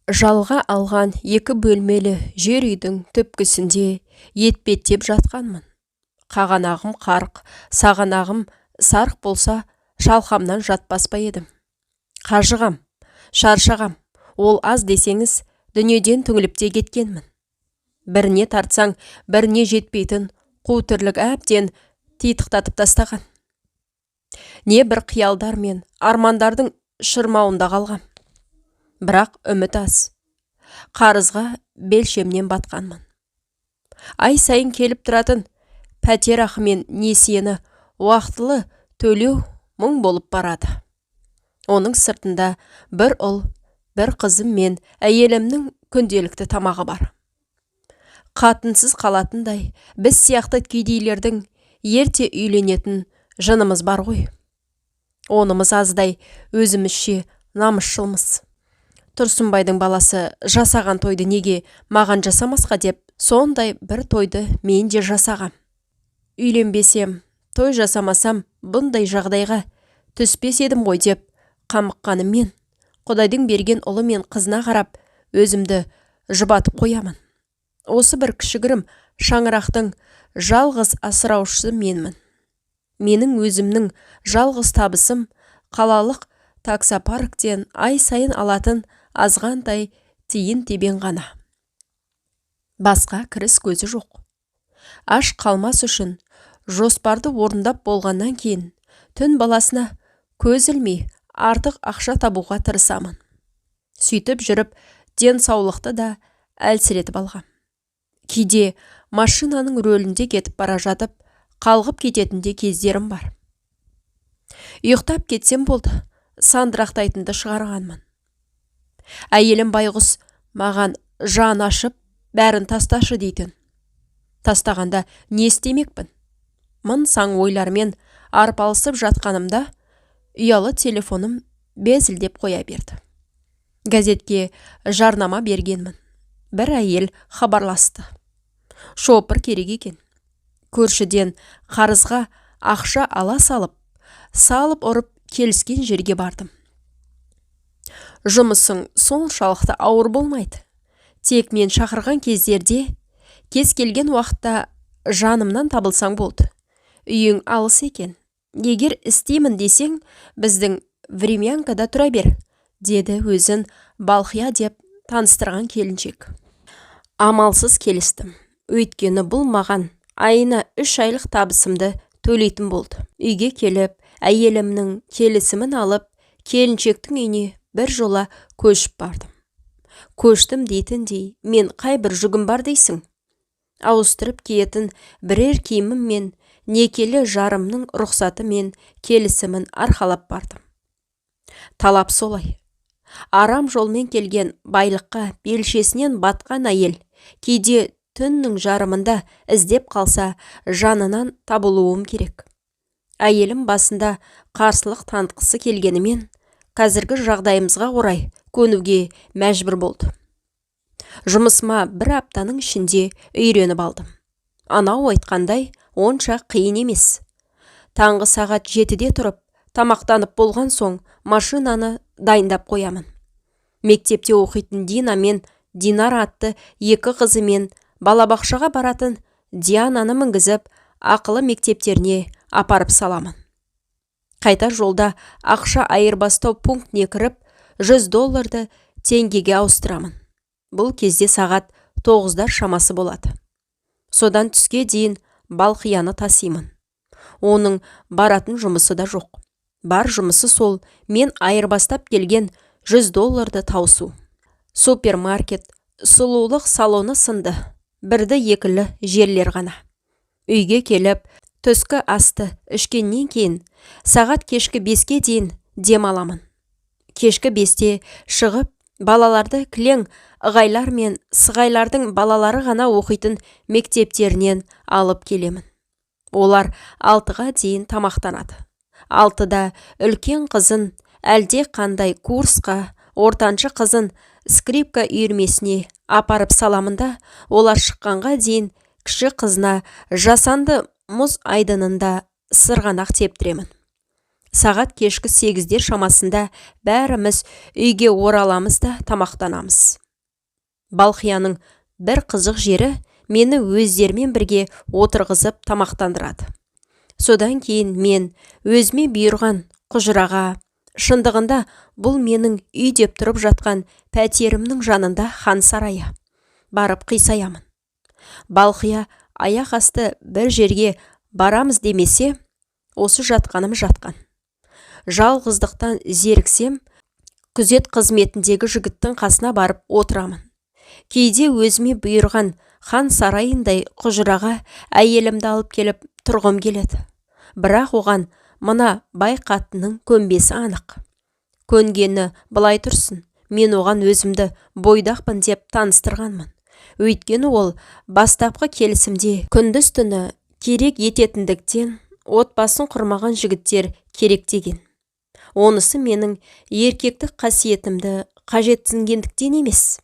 Жалға алған 2 бөлмелі жер үйдің түпкісінде етпеттеп жатқанмын. Қағанағым қарқ, сағанағым сарқ болса, шалқамнан жатпас па едім. Қажығам, шаршағам, ол аз десеңіз, дүниеден түңіліп те кеткенмін. Біріне тартсаң, біріне жетпейтін қу тірлік әбден титықтатып тастаған. Не бір қиялдар мен армандардың шырмауында қалғам. Бірақ үміт аз. Қарызға белшемнен батқанмын. Ай сайын келіп тұратын пәтер ақы мен несиені уақытылы төлеу мұң болып барады. Оның сыртында бір ұл, бір қызым мен әйелімнің күнделікті тамағы бар. Қатынсыз қалатындай біз сияқты кедейлердің ерте үйленетін жынымыз бар ғой. Онымыз аздай өзімізше намысшылмыз. Тұрсынбайдың баласы жасаған тойды неге маған жасамасқа деп, сондай бір тойды мен де жасағам. Үйленбесем, той жасамасам, бұндай жағдайға түспес едім ғой деп қамыққаным мен, Құдайдың берген ұлы мен қызына қарап, өзімді жұбатып қоямын. Осы бір кішігірім шаңырақтың жалғыз асыраушысы менмін. Менің өзімнің жалғыз табысым қалалық таксопарктен ай сайын алатын азғантай тиын тебен ғана. Басқа кіріс көзі жоқ. Аш қалмас үшін жоспарды орындап болғаннан кейін түн баласына көз ілмей артық ақша табуға тырысамын. Сөйтіп жүріп денсаулықты да әлсіретіп алғам. Кейде машинаның рөлінде кетіп бара жатып, қалғып кететінде кездерім бар. Ұйықтап кетсем болды, сандырақтайтынды шығарғанмын. Әйелім байғұс маған жан ашып, бәрін тасташы дейтін. Тастағанда не істемекпін? Мың сан ойлармен арпалысып жатқанымда, ұялы телефоным безілдеп қоя берді. Газетке жарнама бергенмін. Бір әйел хабарласты. Шопыр керек екен. Көршіден қарызға ақша ала салып ұрып келіскен жерге бардым. Жұмысың соншалықты ауыр болмайды. Тек мен шақырған кездерде, кез келген уақытта жанымнан табылсаң болды. Үйің алыс екен. Егер істеймін десең, біздің времянкада тұра бер, деді өзін балқия деп таныстырған келіншек. Амалсыз келістім. Өйткені бұл маған айына 3 айлық табысымды төлейтін болды. Үйге келіп, әйелімнің келісімін алып, келіншектің үйіне бір жола көшіп бардым. Көштім дейтіндей, мен қай бір жүгім бар дейсің? Ауыстырып киетін бірер киімім мен некелі жарымның рұқсаты мен келісімін арқалап бардым. Талап солай. Арам жолмен келген байлыққа белшесінен батқан әйел кейде түннің жарымында іздеп қалса, жанынан табылуым керек. Әйелім басында қарсылық танытқысы келгенімен, қазіргі жағдайымызға орай көнуге мәжбүр болды. Жұмысыма бір аптаның ішінде үйреніп алдым. Анау айтқандай онша қиын емес. Таңғы сағат 7-де тұрып, тамақтанып болған соң машинаны дайындап қоямын. Мектепте оқитын Дина мен Динар атты 2 қызы мен балабақшаға баратын Диананы мінгізіп, ақылы мектептеріне апарып саламын. Қайта жолда ақша айырбастау пунктіне кіріп, $100 теңгеге ауыстырамын. Бұл кезде сағат 9-дар шамасы болады. Содан түске дейін балқияны тасимын. Оның баратын жұмысы да жоқ. Бар жұмысы сол мен айырбастап келген $100 таусу. Супермаркет, сұлулық салоны сынды бірді-екілі жерлер ғана. Үйге келіп, түскі асты ішкеннен кейін сағат кешкі 5-ке дейін дем аламын. Кешкі 5-те шығып, балаларды кілең ығайлар мен сығайлардың балалары ғана оқитын мектептерінен алып келемін. Олар 6-ға дейін тамақтанады. 6-да үлкен қызын әлде қандай курсқа, ортаншы қызын скрипка үйірмесіне апарып саламында, олар шыққанға дейін кіші қызына жасанды мұз айдынында сырғанақ тептіремін. Сағат кешкі 8-дер шамасында бәріміз үйге ораламыз да тамақтанамыз. Балқияның бір қызық жері мені өздерімен бірге отырғызып тамақтандырады. Содан кейін мен өзіме бұйырған құжыраға, шындығында бұл менің үй деп тұрып жатқан пәтерімнің жанында хан сарайы, барып қисаямын. Балқия аяқ асты бір жерге барамыз демесе, осы жатқаным жатқан. Жалғыздықтан зеріксем, күзет қызметіндегі жігіттің қасына барып отырамын. Кейде өзіме бұйырған хан сарайындай құжыраға әйелімді алып келіп тұрғым келеді. Бірақ оған мына бай қатынның көнбесі анық. Көнгені былай тұрсын, мен оған өзімді бойдақпын деп таныстырғанмын. Өйткені ол бастапқы келісімде күндіз түні керек ететіндіктен отбасын құрмаған жігіттер керек деген. Онысы менің еркектік қасиетімді қажетсінгендіктен емес.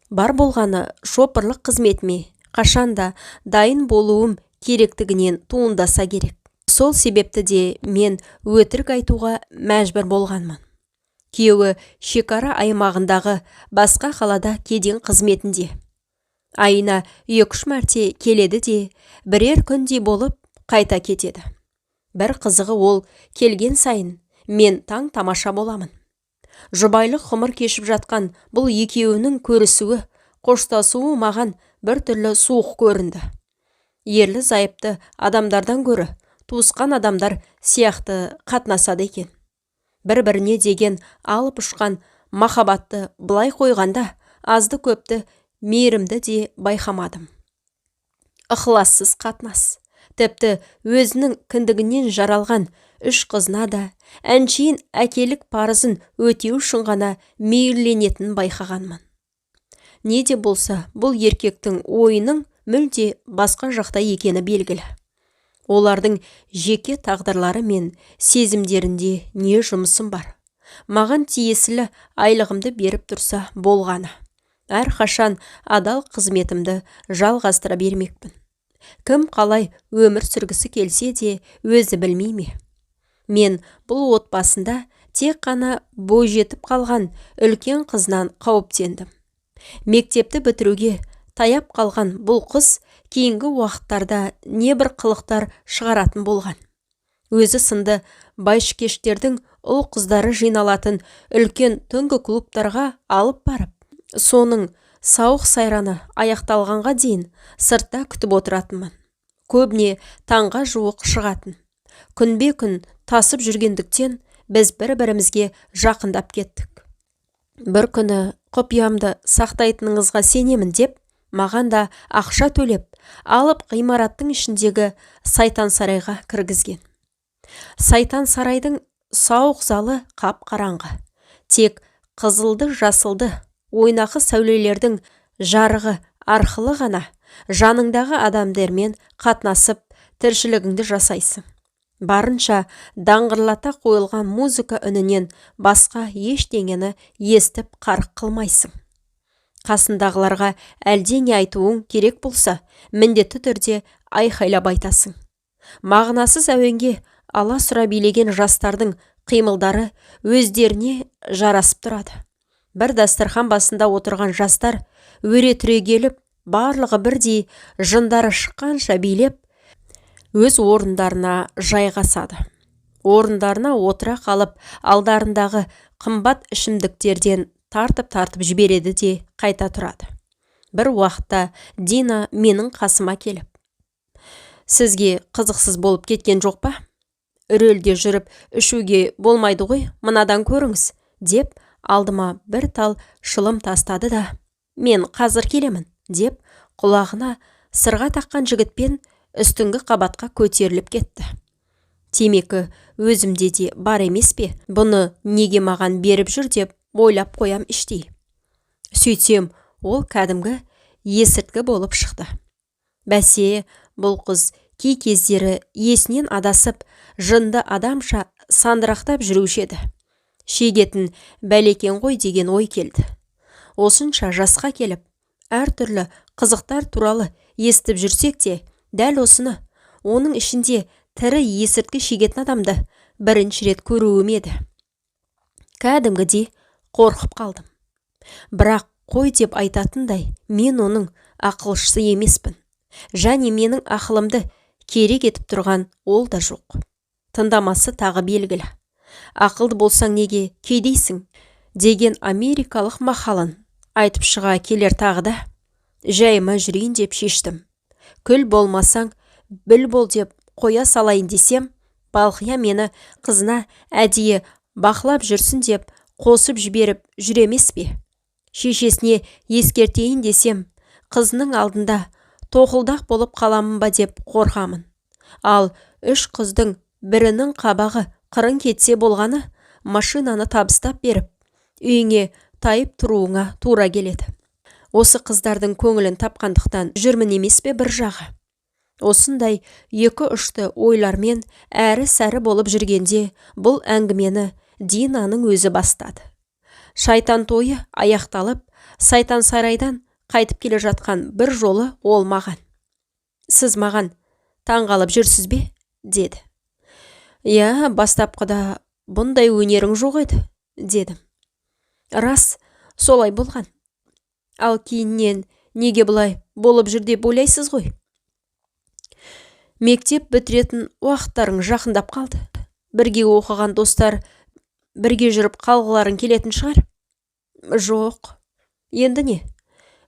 Бар болғаны шопырлық қызметіме қашанда дайын болуым керектігінен туындаса керек. Сол себепті де мен өтірік айтуға мәжбүр болғанмын. Күйеуі шекара аймағындағы басқа қалада кеден қызметінде. Айына 2-3 мәрте келеді де, бірер күндей болып қайта кетеді. Бір қызығы ол келген сайын мен таң тамаша боламын. Жұбайлық ғұмыр кешіп жатқан бұл екеуінің көрісуі, қоштасуы маған бір түрлі суық көрінді. Ерлі зайыпты адамдардан гөрі туысқан адамдар сияқты қатынасады екен. Бір-біріне деген алып ұшқан махаббатты былай қойғанда азды көпті мейірімді де байқамадым. Ықылассыз қатынас. Тіпті өзінің кіндігінен жаралған 3 қызына да әншейін әкелік парызын өтеу үшін ғана мейірленетінін байқағанмын. Не де болса, бұл еркектің ойының мүлде басқа жақта екені белгілі. Олардың жеке тағдырлары мен сезімдерінде не жұмысым бар. Маған тиесілі айлығымды беріп тұрса болғаны. Әрқашан адал қызметімді жалғастыра бермекпін. Кім қалай өмір сүргісі келсе де өзі білмей ме? Мен бұл отбасында тек қана бойжетіп қалған үлкен қызынан қауіптендім. Мектепті бітіруге таяп қалған бұл қыз кейінгі уақыттарда небір қылықтар шығаратын болған. Өзі сынды байшыкештердің ұл қыздары жиналатын үлкен түнгі клубтарға алып барып, соның сауық сайраны аяқталғанға дейін сыртта күтіп отыратынмын. Көбіне таңға жуық шығатын. Күнбе күн тасып жүргендіктен біз бір-бірімізге жақындап кеттік. Бір күні құпиямды сақтайтыныңызға сенемін деп, маған да ақша төлеп, алып ғимараттың ішіндегі сайтан сарайға кіргізген. Сайтан сарайдың сауық залы қап-қараңғы. Тек қызылды жасылды ойнақы сәулелердің жарығы арқылы ғана жаныңдағы адамдармен қатынасып тіршілігіңді жасайсың. Барынша даңғырлата қойылған музыка үнінен басқа ештеңені естіп қарық қылмайсың. Қасындағыларға әлдене айтуың керек болса, міндетті түрде айқайлап айтасың. Мағынасыз әуенге аласұра билеген жастардың қимылдары өздеріне жарасып тұрады. Бір дастархан басында отырған жастар өре түрегеліп, барлығы бірдей жындары шыққанша билеп, өз орындарына жайғасады. Орындарына отыра қалып, алдарындағы қымбат ішімдіктерден тартып жібереді де қайта тұрады. Бір уақытта Дина менің қасыма келіп: "Сізге қызықсыз болып кеткен жоқ па? Рөлде жүріп ішуге болмайды ғой, мынадан көріңіз", деп алдыма бір тал шылым тастады да, "Мен қазір келемін", деп құлағына сырға таққан жігітпен үстіңгі қабатқа көтеріліп кетті. Темекі өзімде де бар емес пе? Бұны неге маған беріп жүр деп ойлап қоям іштей. Сөйтсем, ол кәдімгі есірткі болып шықты. Бәсе, бұл қыз кей кездері есінен адасып, жынды адамша сандырақтап жүруші еді. Шегетін бәлекен ғой деген ой келді. Осынша жасқа келіп, әртүрлі қызықтар туралы естіп жүрсек те, дәл осыны, оның ішінде тірі есірткі шегетін адамды бірінші рет көруім еді. Кәдімгідей қорқып қалдым. Бірақ қой деп айтатындай мен оның ақылшысы емеспін. Және менің ақылымды керек етіп тұрған ол да жоқ. Тыңдамасы тағы белгілі. Ақылды болсаң неге кедейсің деген америкалық мақалын айтып шыға келер тағы да. Жайыма жүрейін деп шештім. Күл болмасаң біл бол деп қоя салайын десем, Балқия мені қызына әдейі бақылап жүрсін деп қосып жіберіп жүремес пе? Шешесіне ескертейін десем, қызының алдында тоқылдақ болып қаламын ба деп қорқамын. Ал 3 қыздың бірінің қабағы қырын кетсе болғаны, машинаны табыстап беріп, үйіңе тайып тұруыңа тура келеді. Осы қыздардың көңілін тапқандықтан жүрмін емес пе бір жағы? Осындай 2-3 ойлармен әрі-сәрі болып жүргенде бұл әңгімені Динаның өзі бастады. Шайтан тойы аяқталып, сайтан сарайдан қайтып келе жатқан бір жолы ол маған. Сіз маған таңғалып жүрсіз бе? Деді. Я, бастапқыда бұндай өнерің жоқ еді, дедім. Рас, солай болған. Ал кейіннен неге бұлай болып жүр деп ойлайсыз ғой? Мектеп бітіретін уақыттарың жақындап қалды. Бірге оқыған достар бірге жүріп қалғыларың келетін шығар? Жоқ. Енді не?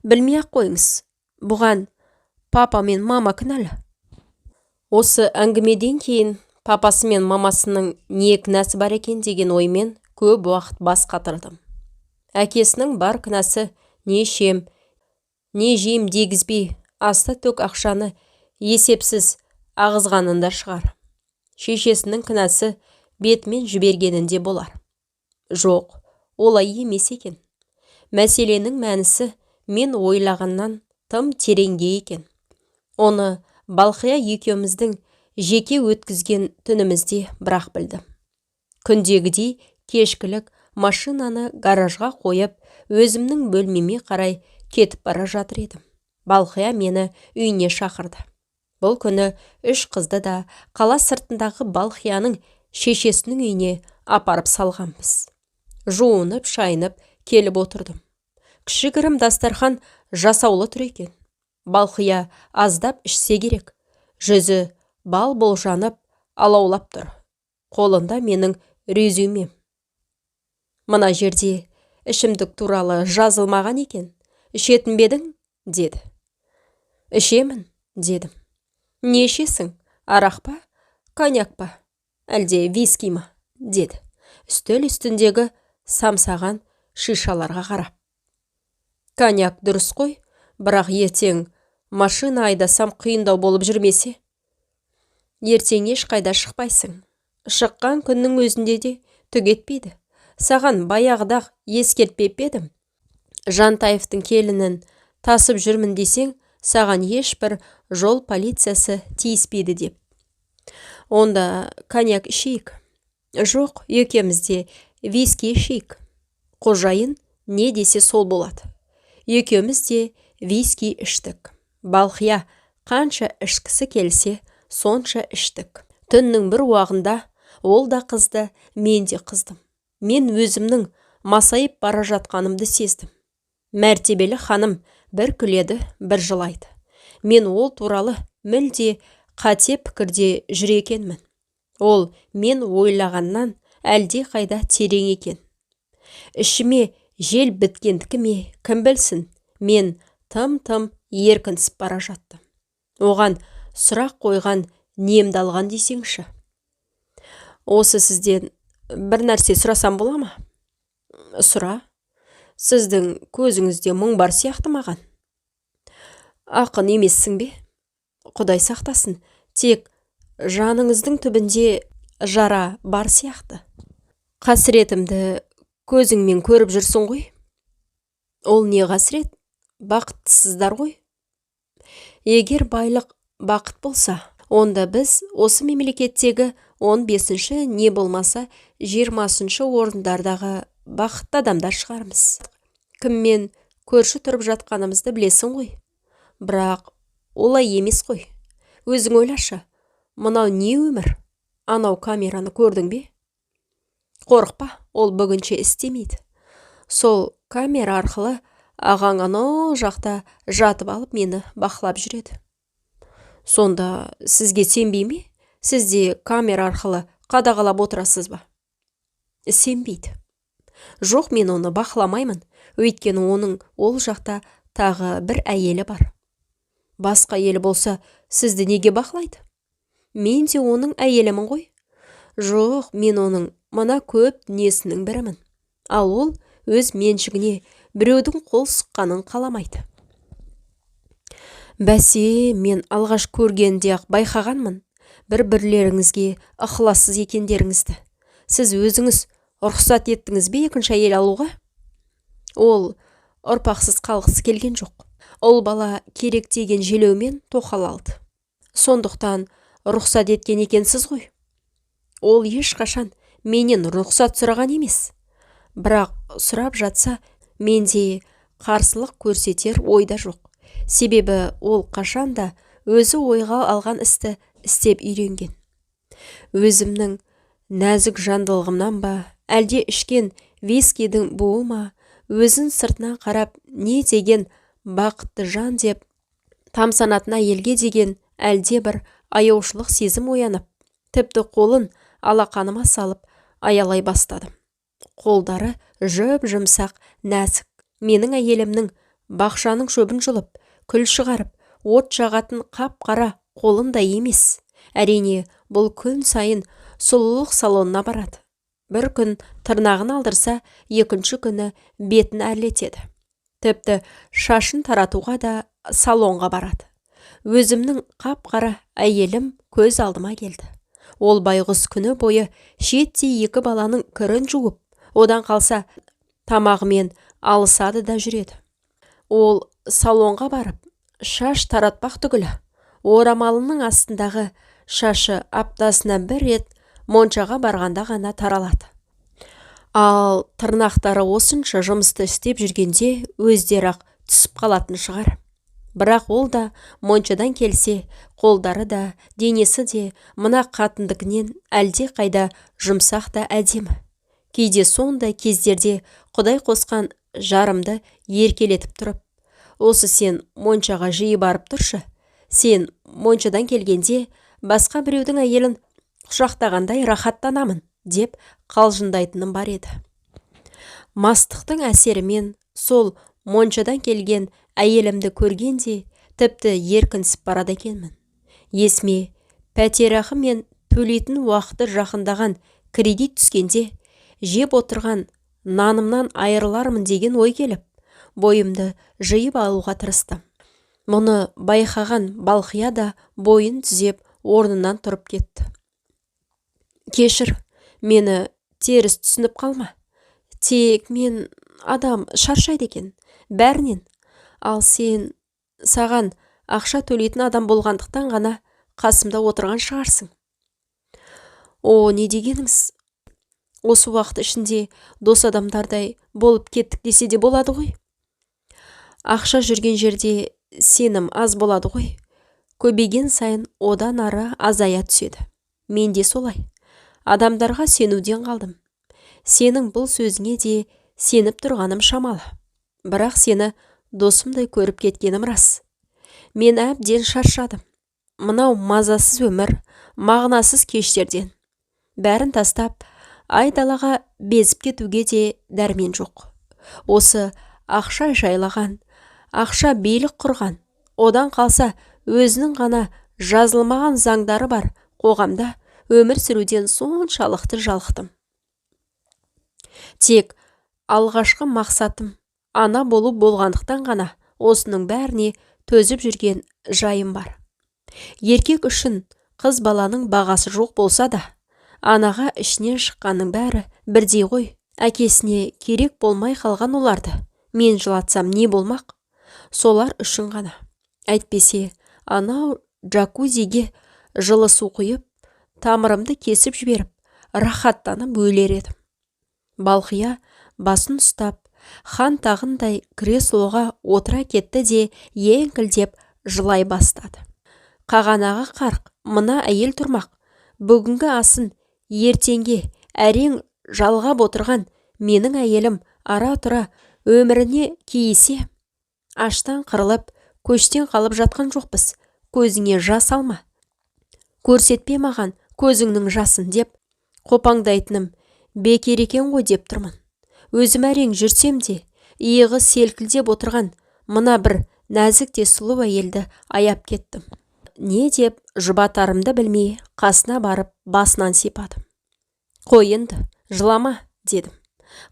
Білмей-ақ қойыңыз. Бұған папа мен мама кінәлі. Осы әңгімеден кейін папасы мен мамасының не кінәсі бар екен деген оймен көп уақыт бас қатырдым. Әкесінің бар кінәсі не ішем, не жейм дегізбей аста төк ақшаны есепсіз ағызғанында шығар. Шешесінің кінәсі бетімен жібергенінде болар. Жоқ, олай емес екен. Мәселенің мәнісі мен ойлағаннан тым тереңде екен. Оны Балқия екеуміздің жеке өткізген түнімізде бірақ білдім. Күндегідей кешкілік машинаны гаражға қойып, өзімнің бөлмеме қарай кетіп бара жатыр едім. Балқия мені үйіне шақырды. Бұл күні 3 қызды да қала сыртындағы Балқияның шешесінің үйіне апарып салғанбыз. Жуынып, шайынып келіп отырдым. Кішігірім дастархан жасаулы тұр екен. Балқия аздап ішсе керек. Жүзі бал болжанып, алаулап тұр. Қолында менің резюмем. Мына жерде ішімдік туралы жазылмаған екен. Ішетін бедің? Деді. Ішемін, дедім. Не ішесің? Арақ па? Коньяк па? Әлде виски ма? Деді. Үстел үстіндегі самсаған шишаларға қарап. Коньяк дұрыс қой, бірақ ертең машина айдасам қиындау болып жүрмесе? Ертең ешқайда шықпайсың. Шыққан күннің өзінде де түк етпейді. Саған баяғыда ескертпеп едім. Жантаевтың келінін тасып жүрмін десең, саған ешбір жол полициясы тиіспейді деп. Онда коньяк ішейік. Жоқ, екеумізде виски ішейік. Қожайын не десе сол болады. Екеумізде виски іштік. Балқия қанша ішкісі келсе, сонша іштік. Түннің бір уағында ол да қызды, мен де қыздым. Мен өзімнің масайып бара жатқанымды сездім. Мәртебелі ханым бір күледі, бір жылайды. Мен ол туралы мүлде қате пікірде жүр екенмін. Ол мен ойлағаннан әлде қайда терең екен. Ішіме жел біткендікі ме, кім білсін, мен тым-тым еркінсіп бара жаттым. Оған сұрақ қойған немді алған десеңші. Осы сізден бір нәрсе сұрасам бола ма? Сұра. Сіздің көзіңізде мұң бар сияқты маған. Ақын емессің бе? Құдай сақтасын, тек жаныңыздың түбінде жара бар сияқты. Қасіретімді көзіңмен көріп жүрсің ғой? Ол не қасірет? Бақыттысыздар ғой? Егер байлық бақыт болса, онда біз осы мемлекеттегі 15-ші не болмаса 20-ші орындардағы бақытты адамдар шығармыз. Кіммен көрші тұрып жатқанымызды білесің ғой. Бірақ олай емес қой. Өзің ойлашы, мынау не өмір? анау камераны көрдің бе? Қорықпа, ол бүгінше істемейді. Сол камера арқылы ағаң анау жақта жатып алып мені бақылап жүреді. Сонда сізге сенбей ме? Сізде камера арқылы қадағалап отырасыз ба? Сенбейді. Жоқ, мен оны бақыламаймын, өйткені оның ол жақта тағы бір әйелі бар. Басқа әйелі болса, сізді неге бақылайды? Мен де оның әйелімін ғой. Жоқ, мен оның мына көп несінің бірімін. Ал ол өз меншігіне біреудің қол сұққанын қаламайды. Бәсе, мен алғаш көргенде-ақ байқағанмын, бір-бірлеріңізге ықылассыз екендеріңізді. Сіз өзіңіз рұқсат еттіңіз бе екінші әйел алуға? Ол ұрпақсыз қалғысы келген жоқ. Ол бала керек деген желеумен тоқал алды. Сондықтан рұқсат еткен екенсіз ғой. Ол ешқашан менен рұқсат сұраған емес. Бірақ сұрап жатса, менде қарсылық көрсетер ойда жоқ. Себебі ол қашанда өзі ойға алған істі істеп үйренген. Өзімнің нәзік жандылығымнан ба, әлде ішкен вискидің буы ма, өзін сыртынан қарап не деген бақытты жан деп тамсанатын әйелге деген әлде бір аяушылық сезім оянып, тіпті қолын алақаныма салып аялай бастадым. Қолдары жып-жұмсақ, нәзік. Менің әйелімнің бақшаның шөбін жұлып, күл шығарып, от жағатын қап-қара қолындай емес. Әрине, бұл күн сайын сұлулық салонына барады. Бір күн тырнағын алдырса, екінші күні бетін әрлетеді. Тіпті шашын таратуға да салонға барады. Өзімнің қап-қара әйелім көз алдыма келді. Ол байғұс күні бойы шеттей екі баланың кірін жуып, одан қалса тамағымен алысады да жүреді. Ол салонға барып, шаш таратпақ түгілі, орамалының астындағы шашы аптасына бір рет моншаға барғанда ғана таралады. Ал тырнақтары осынша жұмысты істеп жүргенде өздері-ақ түсіп қалатын шығар. Бірақ ол да моншадан келсе, қолдары да, денесі де мына қатындыкінен әлде қайда жұмсақ та әдемі. Кейде сондай кездерде Құдай қосқан жарымды еркелетіп тұрып, осы сен моншаға жиі барып тұршы, сен моншадан келгенде басқа біреудің әйелін құшақтағандай рахаттанамын деп қалжындайтыным бар еді. Мастықтың әсерімен сол моншадан келген әйелімді көргенде тіпті еркінсіп барады екенмін. Есіме пәтерақы мен төлейтін уақыты жақындаған кредит түскенде жеп отырған нанымнан айырылармын деген ой келіп, бойымды жиып алуға тырыстым. Мұны байқаған Балқия да бойын түзеп орнынан тұрып кетті. Кешір, мені теріс түсініп қалма. Тек мен адам шаршайды екен, бәрінен. Ал саған ақша төлейтін адам болғандықтан ғана қасымда отырған шығарсың. О, не дегеніңіз? Осы уақыт ішінде дос адамдардай болып кеттік десе де болады ғой. Ақша жүрген жерде сенім аз болады ғой. Көбейген сайын одан ары азая түседі. Мен де солай. Адамдарға сенуден қалдым. Сенің бұл сөзіңе де сеніп тұрғаным шамалы. Бірақ сені досымдай көріп кеткенім рас. Мен әбден шаршадым. Мынау мазасыз өмір, мағынасыз кештерден. Бәрін тастап, айдалаға безіп кетуге де дәрмен жоқ. Осы ақша жайлаған, ақша билік құрған, одан қалса өзінің ғана жазылмаған заңдары бар қоғамда өмір сүруден соншалықты жалықтым. Тек алғашқы мақсатым ана болу болғандықтан ғана осының бәріне төзіп жүрген жайым бар. Еркек үшін қыз баланың бағасы жоқ болса да, анаға ішінен шыққанның бәрі бірдей ғой. Әкесіне керек болмай қалған оларды мен жылатсам не болмақ? Солар үшін ғана. Әйтпесе, анау джакузиге жылы су құйып, тамырымды кесіп жіберіп, рахаттанып өлер едім. Балқия басын ұстап, хан тағындай креслоға отыра кетті де еңкілдеп жылай бастады. Қағанағы қарқ, мына әйел тұрмақ, Бүгінгі асын ертеңге әрең жалғап отырған менің әйелім ара-тұра өміріне кейісе, аштан қырылып, көштен қалып жатқан жоқпыз. Көзіңе жас алма. Көрсетпе маған көзіңнің жасын деп қопаңдайтыным бекер екен ғой деп тұрмын. Өзім әрең жүрсем де, иығы селкілдеп отырған мына бір нәзік те сұлу әйелді аяп кеттім. Не деп жұбатарымды білмей қасына барып басынан сипадым. Қой енді, жылама дедім.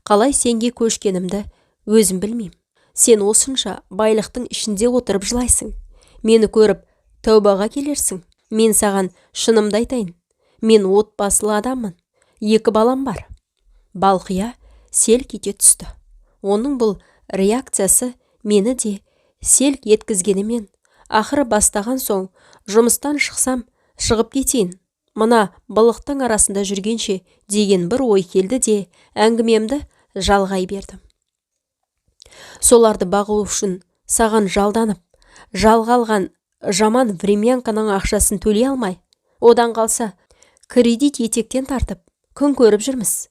Қалай сенге көшкенімді өзім білмеймін. Сен осынша байлықтың ішінде отырып жылайсың. Мені көріп тәубаға келерсің. Мен саған шынымды айтайын. Мен отбасылы адаммын. 2 балам бар. Балқия селк ете түсті. Оның бұл реакциясы мені де селк еткізгенімен, ақыры бастаған соң жұмыстан шықсам, шығып кетейін. Мына былықтың арасында жүргенше деген бір ой келді де, әңгімемді жалғай бердім. Соларды бағу үшін саған жалданып, жалға алған жаман времянканың ақшасын төлей алмай, одан қалса кредит етектен тартып, күн көріп жүрміз.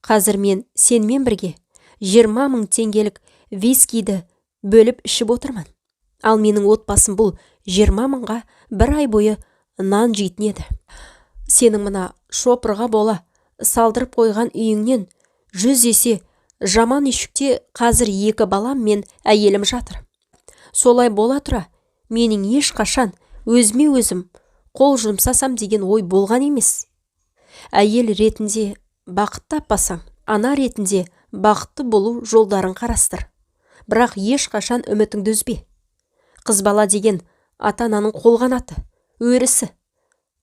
Қазір мен сенмен бірге 20 000 теңгелік вискиді бөліп ішіп отырмын. Ал менің отбасым бұл 20 000-ға бір ай бойы нан жейтін еді. Сенің мына шопырға бола салдырып қойған үйіңнен 100 есе жаман үйшікте қазір 2 балам мен әйелім жатыр. Солай бола тұра, менің ешқашан өзіме өзім қол жұмсасам деген ой болған емес. Әйел ретінде бақыт таппасаң, ана ретінде бақытты болу жолдарын қарастыр. Бірақ ешқашан үмітіңді үзбе. Қыз бала деген ата-ананың қолғанаты, өрісі.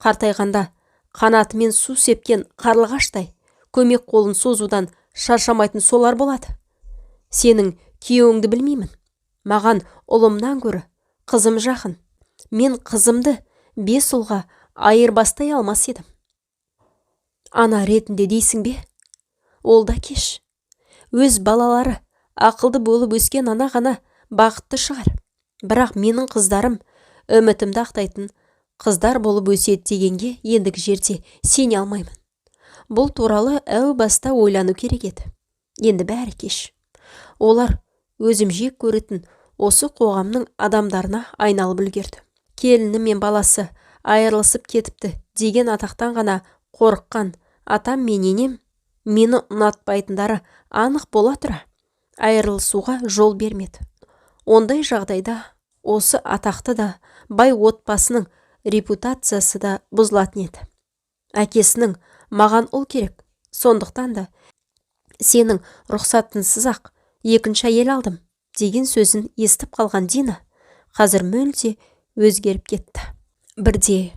Қартайғанда қанатымен су сепкен қарлығаштай көмек қолын созудан шаршамайтын солар болады. Сенің күйеуіңді білмеймін. Маған ұлымнан көрі қызым жақын. Мен қызымды 5 ұлға айырбастай алмас едім. Ана ретінде дейсің бе? Ол да кеш. Өз балалары ақылды болып өскен ана ғана бақытты шығар. Бірақ менің қыздарым үмітімді ақтайтын қыздар болып өседі дегенге ендігі жерде сене алмаймын. Бұл туралы әу баста ойлану керек еді. Енді бәрі кеш. Олар өзім жек көретін осы қоғамның адамдарына айналып үлгерді. Келіні мен баласы айырылысып кетіпті деген атақтан ғана қорыққан атам мен енем мені ұнатпайтындары анық бола тұра айырылысуға жол бермеді. Ондай жағдайда осы атақты да бай отбасының репутациясы да бұзылатын еді. Әкесінің маған ұл керек, сондықтан да сенің рұқсатынсыз-ақ 2-ші әйел алдым деген сөзін естіп қалған Дина қазір мүлде өзгеріп кетті. Бірде,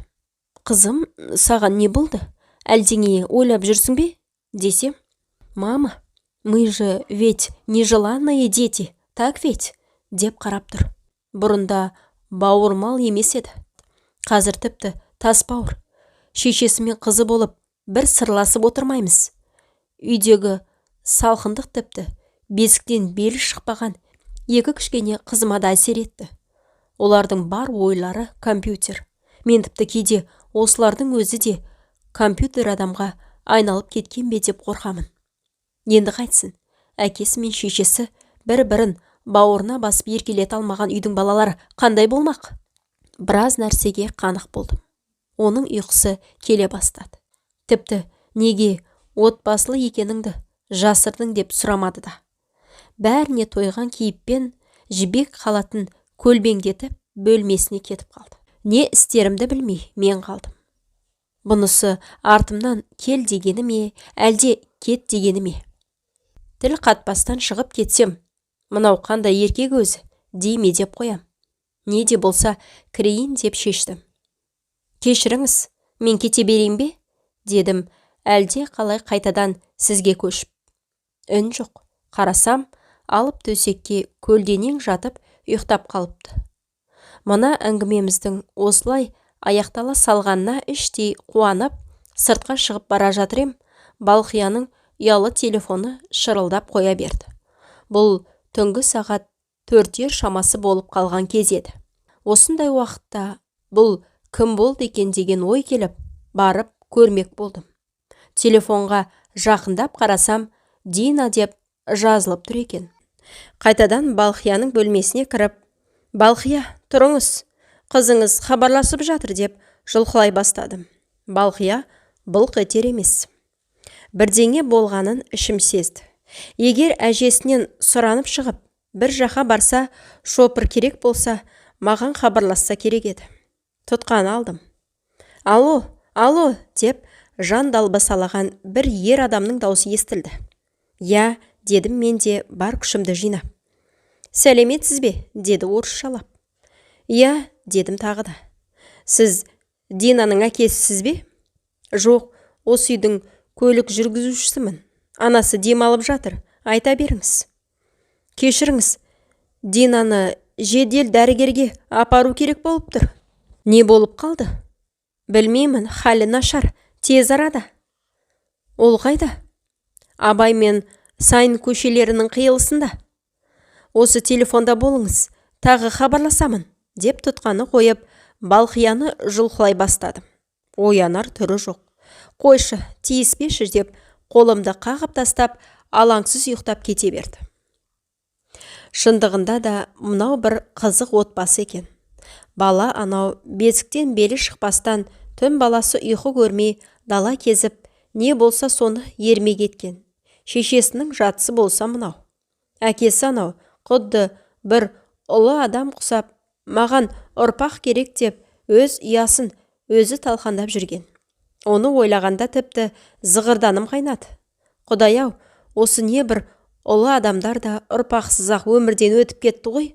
қызым, саған не болды? Әлдеңе ойлап жүрсің бе? Десем, мама, мы же ведь нежеланные дети, так ведь? Деп қарап тұр. Бұрында бауырмал емес еді. Қазір тіпті тас бауыр. Шешесі мен қызы болып бір сырласып отырмаймыз. Үйдегі салқындық тіпті бесіктен белі шықпаған 2 кішкене қызыма да әсер етті. Олардың бар ойлары компьютер. Мен тіпті кейде осылардың өзі де компьютер адамға айналып кеткен бе деп қорқамын. Енді қайтсын, әкесі мен шешесі бір-бірін бауырына басып еркелете алмаған үйдің балалары қандай болмақ? Біраз нәрсеге қанық болдым. Оның ұйқысы келе бастады. Тіпті неге отбасылы екеніңді жасырдың деп сұрамады да. Бәріне тойған кейіппен жібек халатын көлбеңдетіп бөлмесіне кетіп қалды. Не істерімді білмей мен қалдым. Бұнысы артымнан кел дегені ме, әлде кет дегені ме? Тіл қатпастан шығып кетсем, мынау қандай еркек өзі дейме деп қоям. Не де болса кірейін деп шештім. Кешіріңіз, мен кете берейін бе? Дедім, әлде қалай қайтадан сізге көшіп. Үн жоқ. Қарасам, алып төсекке көлденең жатып ұйықтап қалыпты. Мына әңгімеміздің осылай аяқтала салғанына іштей қуанып, сыртқа шығып бара жатырым, Балқияның ұялы телефоны шырылдап қоя берді. Бұл түнгі сағат 4 шамасы болып қалған кез еді. Осындай уақытта бұл кім болды екен деген ой келіп, барып көрмек болдым. Телефонға жақындап қарасам, Дина деп жазылып тұр екен. Қайтадан Балқияның бөлмесіне кіріп, «Балқия, тұрыңыз, қызыңыз хабарласып жатыр» деп жұлқылай бастадым. Балқия былқ етер емес. Бірдеңе болғанын ішім сезді. Егер әжесінен сұранып шығып, бір жаққа барса, шопыр керек болса, маған хабарласса керек еді. Тұтқан алдым. «Алло, алло» деп жан далбасалаған бір ер адамның даусы естілді. «Я» дедім мен де бар күшімді жинап. «Сәлеметсіз бе?» деді орысшалап. «Я» дедім тағы да. «Сіз Динаның әкесісіз бе?» «Жоқ, осы үйдің көлік жүргізушісімін. Анасы демалып жатыр, айта беріңіз». «Кешіріңіз, Динаны жедел дәрігерге апару керек болып тұр». «Не болып қалды?» «Білмеймін, халі нашар, тез арада». «Ол қайда?» «Абай мен Сайын көшелерінің қиылысында». «Осы телефонда болыңыз, тағы хабарласамын» деп тұтқаны қойып, Балқияны жұлқылай бастадым. Оянар түрі жоқ. «Қойшы, тиіспеші» деп қолымды қағып тастап, алаңсыз ұйықтап кете берді. Шындығында да мынау бір қызық отбасы екен. Бала анау бесіктен белі шықпастан түн баласы ұйқы көрмей дала кезіп, не болса соны ермей кеткен. Шешесінің жатысы болса мынау. Әкесі анау құдды бір ұлы адам құсап, маған ұрпақ керек деп өз ұясын өзі талқандап жүрген. Оны ойлағанда тіпті зығырданым қайнады. Құдай-ау, осы не бір ұлы адамдар да ұрпақсыз-ақ өмірден өтіп кетті ғой.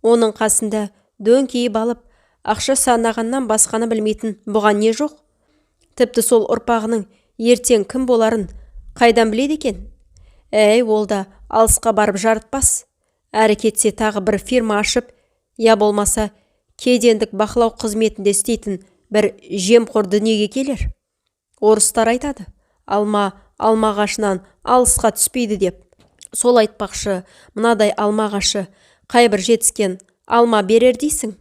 Оның қасында дөңкейіп алып, ақша санағаннан басқаны білмейтін бұған не жоқ? Тіпті сол ұрпағының ертең кім боларын қайдан біледі екен? Әй, ол да алысқа барып жарытпас. Әрі кетсе тағы бір фирма ашып, я болмаса кедендік бақылау қызметінде істейтін бір жемқор дүниеге келер. Орыстар айтады, алма ағашынан алысқа түспейді деп. Сол айтпақшы, мынадай алма ағашы қайбір жетіскен алма берер дейсің.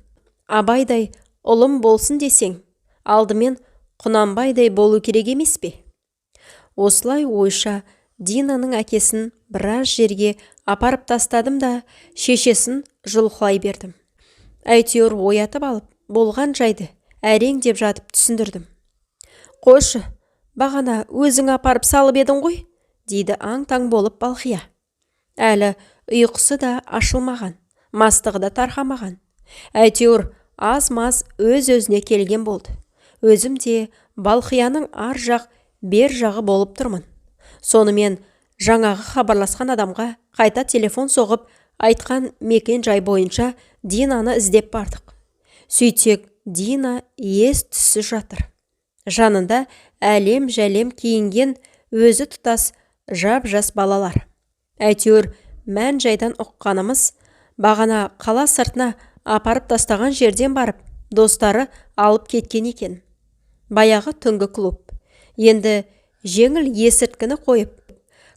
Абайдай ұлым болсын десең, алдымен Құнанбайдай болу керек емес пе? Осылай ойша Динаның әкесін біраз жерге апарып тастадым да, шешесін жұлқылай бердім. Әйтеуір оятып алып, болған жайды әрең деп жатып түсіндірдім. «Қойшы, бағана өзің апарып салып едің ғой», дейді аң-таң болып Балқия. Әлі ұйқысы да ашылмаған, мастығы да тарқамаған. Әйтеуір аз-маз өз-өзіне келген болды. Өзім де Балқияның ар жақ, бер жағы болып тұрмын. Сонымен жаңағы хабарласқан адамға қайта телефон соғып, айтқан мекен жай бойынша Динаны іздеп бардық. Сөйтсек, Дина ес-түссіз жатыр. Жанында әлем-жәлем киінген өзі тұтас жап-жас балалар. Әйтеуір мән жайдан ұққанымыз, бағана қала сыртына апарып тастаған жерден барып, достары алып кеткен екен. Баяғы түнгі клуб. Енді жеңіл есірткіні қойып,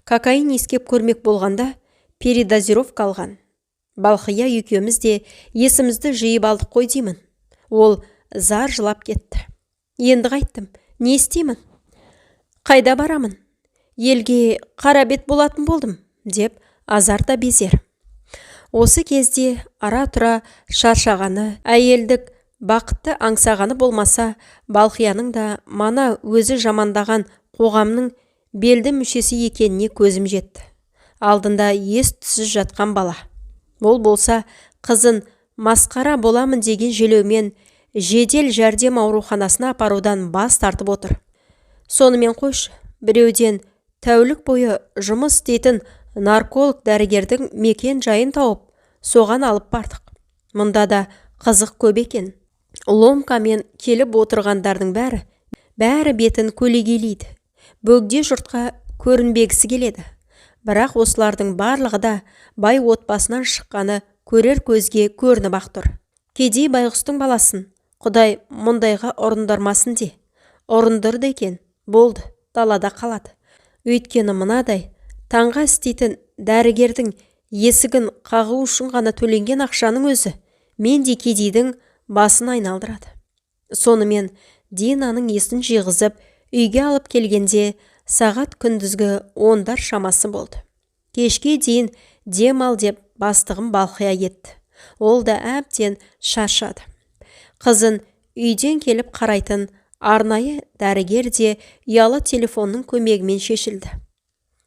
кокаин иіскеп көрмек болғанда передозировка алған. Балқия екеуміз де есімізді жиып алдық қой деймін. Ол зар жылап кетті. Енді қайттым, не істеймін? Қайда барамын? Елге қара бет болатын болдым, деп азарта безер. Осы кезде ара-тұра шаршағаны, әйелдік бақытты аңсағаны болмаса, Балқияның да мана өзі жамандаған қоғамның белді мүшесі екеніне көзім жетті. Алдында ес-түссіз жатқан бала. Ол болса, қызын масқара боламын деген желеумен жедел жәрдем ауруханасына апарудан бас тартып отыр. Сонымен қойшы, біреуден тәулік бойы жұмыс істейтін нарколог дәрігердің мекен жайын тауып, соған алып бардық. Мұнда да қызық көп екен. Ломкамен келіп отырғандардың бәрі бетін көлегейлейді. Бөгде жұртқа көрінбегісі келеді. Бірақ осылардың барлығы да бай отбасынан шыққаны көрер көзге көрініп-ақ тұр. Кедей байғұстың баласын Құдай мұндайға ұрындырмасын де. Ұрындырды екен, болды, далада қалады. Өйткені мынадай таңға істейтін дәрігердің есігін қағу үшін ғана төленген ақшаның өзі менде кедейдің басын айналдырады. Сонымен Динаның есін жиғызып, Үйге алып келгенде сағат күндізгі 10-дар шамасы болды. Кешке дейін дем ал деп бастығым Балқия кетті. Ол да әбден шаршады. Қызын үйден келіп қарайтын арнайы дәрігер де ұялы телефонның көмегімен шешілді.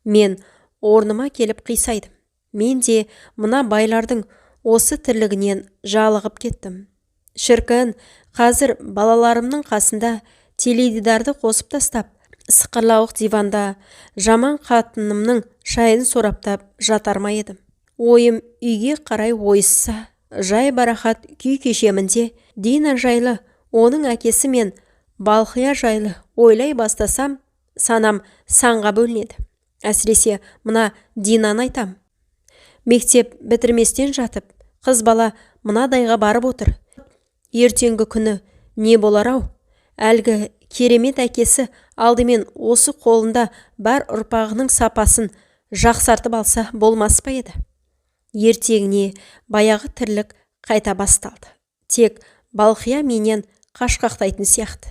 Мен орныма келіп қисайдым. Мен де мына байлардың осы тірлігінен жалығып кеттім. Шіркін, қазір балаларымның қасында теледидарды қосып тастап, сықырлауық диванда жаман қатынымның шайын сораптап жатар ма едім. Ойым үйге қарай ойысса, жай барахат күй кешемінде Дина жайлы, оның әкесі мен Балқия жайлы ойлай бастасам, санам санға бөлінеді. Әсіресе мына Динаны айтам. Мектеп бітірместен жатып, қыз бала мынадайға барып отыр. Ертеңгі күні не болар-ау? Әлгі керемет әкесі алдымен осы қолында бар ұрпағының сапасын жақсартып алса болмас па еді? Ертеңіне баяғы тірлік қайта басталды. Тек Балқия менен қашқақтайтын сияқты.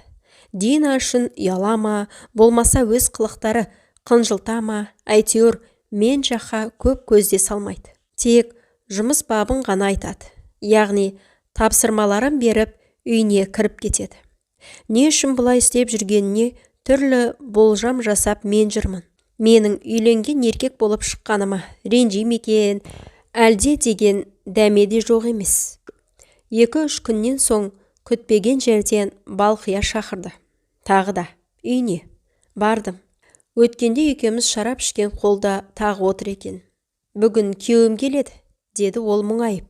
Дина үшін ұялама, болмаса өз қылықтары қынжылтама, әйтеуір мен жаққа көп көзде салмайды. Тек жұмыс бабын ғана айтады. Яғни тапсырмаларын беріп, үйіне кіріп кетеді. Не үшін бұлай істеп жүргеніне түрлі болжам жасап мен жүрмін. Менің үйленген еркек болып шыққаныма ренжи ме екен, әлде деген дәме де жоқ емес. 2-3 күннен соң күтпеген жерден Балқия шақырды. Тағы да үйіне бардым. Өткенде екеуміз шарап ішкен қолда тағы отыр екен. Бүгін күйеуім келеді, деді ол мұңайып.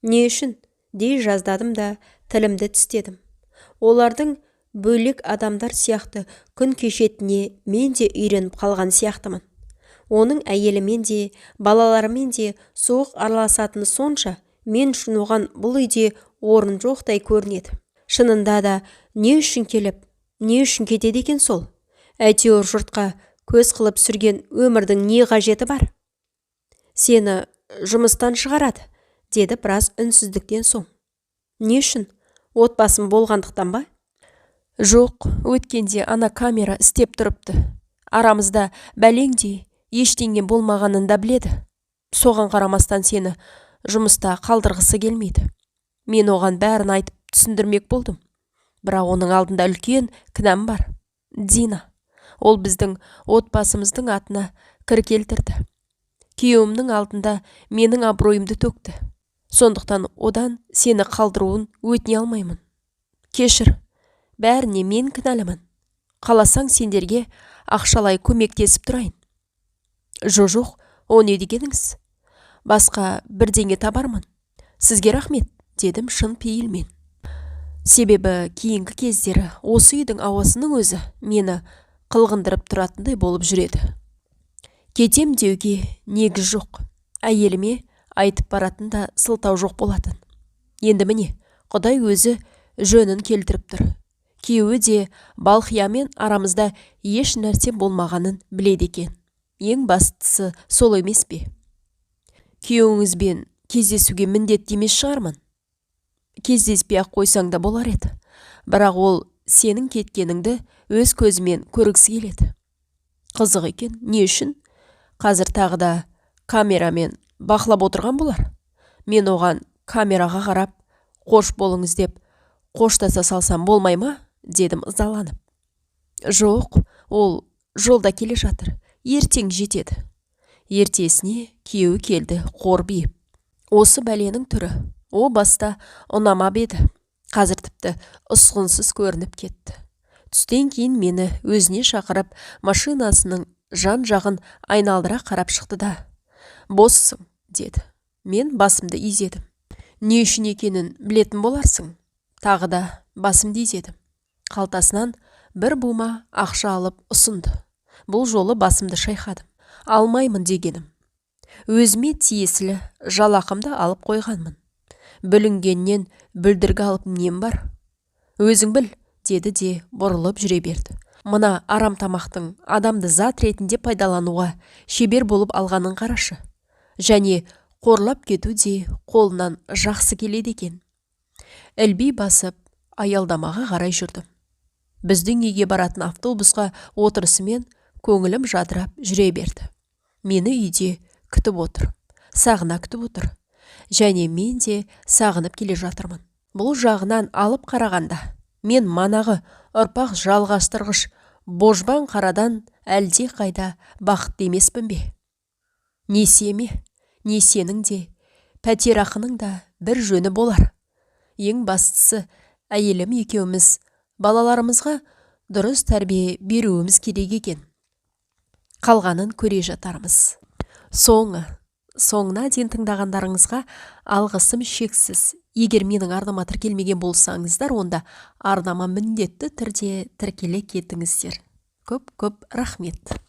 Не үшін? Дей жаздадым да тілімді тістедім. Олардың бөлек адамдар сияқты күн кешетіне мен де үйреніп қалған сияқтымын. Оның әйелімен де, балаларымен де суық араласатыны сонша, мен үшін оған бұл үйде орын жоқтай көрінеді. Шынында да не үшін келіп, не үшін кетеді екен сол? Әйтеуір жұртқа көз қылып сүрген өмірдің не қажеті бар? Сені жұмыстан шығарады, деді біраз үнсіздіктен соң. Не үшін? Отбасым болғандықтан ба? Жоқ, өткенде ана камера істеп тұрыпты. Арамызда бәлеңдей ештеңе болмағанын да біледі. Соған қарамастан сені жұмыста қалдырғысы келмейді. Мен оған бәрін айтып түсіндірмек болдым. Бірақ оның алдында үлкен кінәм бар. Дина. Ол біздің отбасымыздың атына кір келтірді. Күйеуімнің алдында менің абыройымды төкті. Сондықтан одан сені қалдыруын өтіне алмаймын. Кешір, бәріне мен кінәлімін. Қаласаң сендерге ақшалай көмектесіп тұрайын. Жоқ, о не дегеніңіз? Басқа бірдеңе табармын. Сізге рахмет, дедім шын пейілмен. Себебі кейінгі кездері осы үйдің ауасының өзі мені қылғындырып тұратындай болып жүреді. Кетем деуге негіз жоқ. Әйеліме айтып баратын да сылтау жоқ болатын. Енді міне, Құдай өзі жөнін келтіріп тұр. Күйеуі де Балқиямен арамызда еш нәрсе болмағанын біледі екен. Ең бастысы сол емес пе? Күйеуіңізбен кездесуге міндетті емес шығармын. Кездеспей-ақ қойсаң да болар еді. Бірақ ол сенің кеткеніңді өз көзімен көргісі келеді. Қызық екен, не үшін? Қазір тағы да камерамен бақылап отырған болар. Мен оған камераға қарап, қош болыңыз деп, қоштаса салсам болмай ма? Дедім ызаланып. Жоқ, ол жолда келе жатыр. Ертең жетеді. Ертесіне күйеуі келді, қорбиып. Осы бәленің түрі, о баста ұнамап еді. Қазір тіпті ұсқынсыз көрініп кетті. Түстен кейін мені өзіне шақырып, машинасының жан-жағын айналдыра қарап шықты да. Боссың, деді. Мен басымды изедім. Не үшін екенін білетін боларсың. Тағы да басымды изедім. Қалтасынан бір бума ақша алып ұсынды. Бұл жолы басымды шайқадым. Алмаймын дегенім. Өзіме тиесілі жалақымды алып қойғанмын. Бүлінгеннен бүлдіргі алып нем бар? Өзің біл, деді де бұрылып жүре берді. Мына арам тамақтың адамды зат ретінде пайдалануға шебер болып алғанын қарашы. Және қорлап кету де қолынан жақсы келеді екен. Ілби басып, аялдамаға қарай жүрдім. Біздің үйге баратын автобусқа отырысымен көңілім жадырап жүре берді. Мені үйде күтіп отыр, сағына күтіп отыр. Және мен де сағынып келе жатырмын. Бұл жағынан алып қарағанда, мен манағы ұрпақ жалғастырғыш божбан қарадан әлде қайда бақытты емеспін бе? Несие ме? Несенің де, пәтерақының да бір жөні болар. Ең бастысы, әйелім екеуміз балаларымызға дұрыс тәрбие беруіміз керек екен. Қалғанын көре жатармыз. Соңына дейін тыңдағандарыңызға алғысым шексіз. Егер менің арнама тіркелмеген болсаңыздар, онда арнама міндетті түрде тіркеле кетіңіздер. Көп рахмет.